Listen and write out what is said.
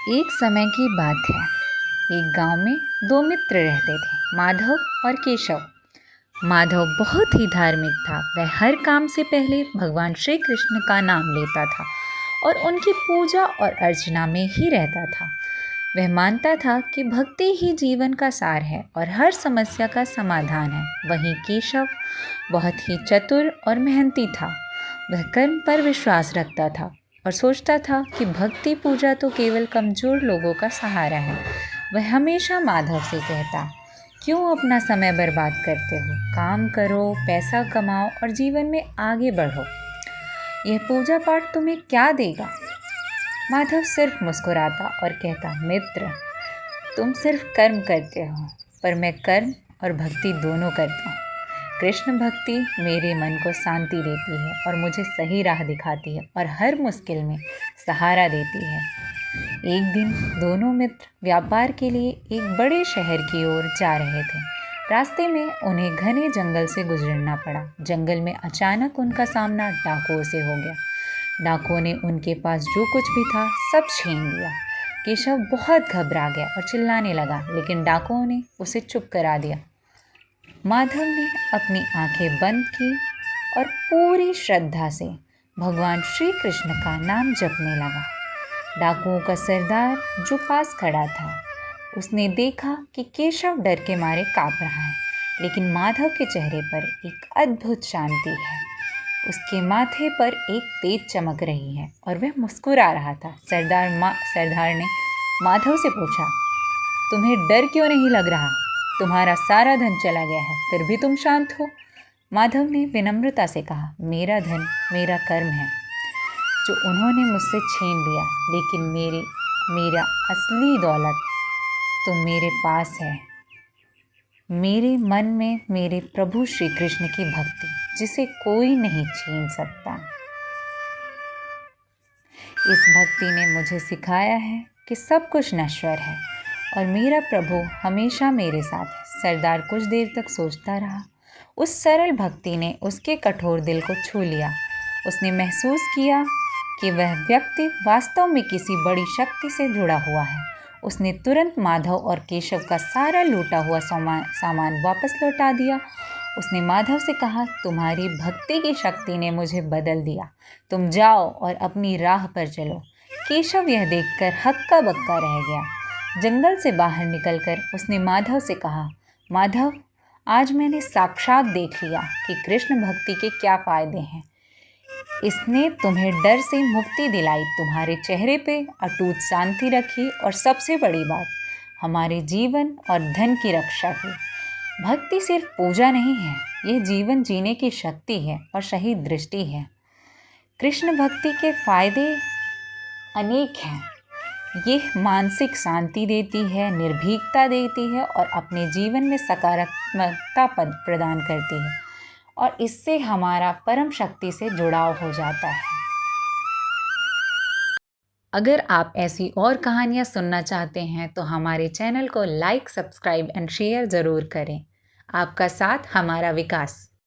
एक समय की बात है। एक गांव में दो मित्र रहते थे, माधव और केशव। माधव बहुत ही धार्मिक था। वह हर काम से पहले भगवान श्री कृष्ण का नाम लेता था और उनकी पूजा और अर्चना में ही रहता था। वह मानता था कि भक्ति ही जीवन का सार है और हर समस्या का समाधान है। वहीं केशव बहुत ही चतुर और मेहनती था। वह कर्म पर विश्वास रखता था और सोचता था कि भक्ति पूजा तो केवल कमज़ोर लोगों का सहारा है। वह हमेशा माधव से कहता, क्यों अपना समय बर्बाद करते हो? काम करो, पैसा कमाओ और जीवन में आगे बढ़ो। यह पूजा पाठ तुम्हें क्या देगा? माधव सिर्फ मुस्कुराता और कहता, मित्र, तुम सिर्फ कर्म करते हो, पर मैं कर्म और भक्ति दोनों करता हूँ। कृष्ण भक्ति मेरे मन को शांति देती है और मुझे सही राह दिखाती है और हर मुश्किल में सहारा देती है। एक दिन दोनों मित्र व्यापार के लिए एक बड़े शहर की ओर जा रहे थे। रास्ते में उन्हें घने जंगल से गुजरना पड़ा। जंगल में अचानक उनका सामना डाकुओं से हो गया। डाकुओं ने उनके पास जो कुछ भी था सब छीन लिया। केशव बहुत घबरा गया और चिल्लाने लगा, लेकिन डाकुओं ने उसे चुप करा दिया। माधव ने अपनी आंखें बंद की और पूरी श्रद्धा से भगवान श्री कृष्ण का नाम जपने लगा। डाकुओं का सरदार जो पास खड़ा था, उसने देखा कि केशव डर के मारे कांप रहा है, लेकिन माधव के चेहरे पर एक अद्भुत शांति है। उसके माथे पर एक तेज चमक रही है और वह मुस्कुरा रहा था। सरदार ने माधव से पूछा, तुम्हें डर क्यों नहीं लग रहा? तुम्हारा सारा धन चला गया है, फिर भी तुम शांत हो। माधव ने विनम्रता से कहा, मेरा धन मेरा कर्म है जो उन्होंने मुझसे छीन लिया, लेकिन मेरा असली दौलत तो मेरे पास है। मेरे मन में मेरे प्रभु श्री कृष्ण की भक्ति, जिसे कोई नहीं छीन सकता। इस भक्ति ने मुझे सिखाया है कि सब कुछ नश्वर है और मेरा प्रभु हमेशा मेरे साथ है। सरदार कुछ देर तक सोचता रहा। उस सरल भक्ति ने उसके कठोर दिल को छू लिया। उसने महसूस किया कि वह व्यक्ति वास्तव में किसी बड़ी शक्ति से जुड़ा हुआ है। उसने तुरंत माधव और केशव का सारा लूटा हुआ सामान वापस लौटा दिया। उसने माधव से कहा, तुम्हारी भक्ति की शक्ति ने मुझे बदल दिया। तुम जाओ और अपनी राह पर चलो। केशव यह देखकर हक्का बक्का रह गया। जंगल से बाहर निकलकर उसने माधव से कहा, माधव, आज मैंने साक्षात देख लिया कि कृष्ण भक्ति के क्या फ़ायदे हैं। इसने तुम्हें डर से मुक्ति दिलाई, तुम्हारे चेहरे पे अटूट शांति रखी और सबसे बड़ी बात, हमारे जीवन और धन की रक्षा की। भक्ति सिर्फ पूजा नहीं है, यह जीवन जीने की शक्ति है और सही दृष्टि है। कृष्ण भक्ति के फायदे अनेक हैं। यह मानसिक शांति देती है, निर्भीकता देती है और अपने जीवन में सकारात्मकता प्रदान करती है और इससे हमारा परम शक्ति से जुड़ाव हो जाता है। अगर आप ऐसी और कहानियाँ सुनना चाहते हैं तो हमारे चैनल को लाइक, सब्सक्राइब एंड शेयर ज़रूर करें। आपका साथ हमारा विकास।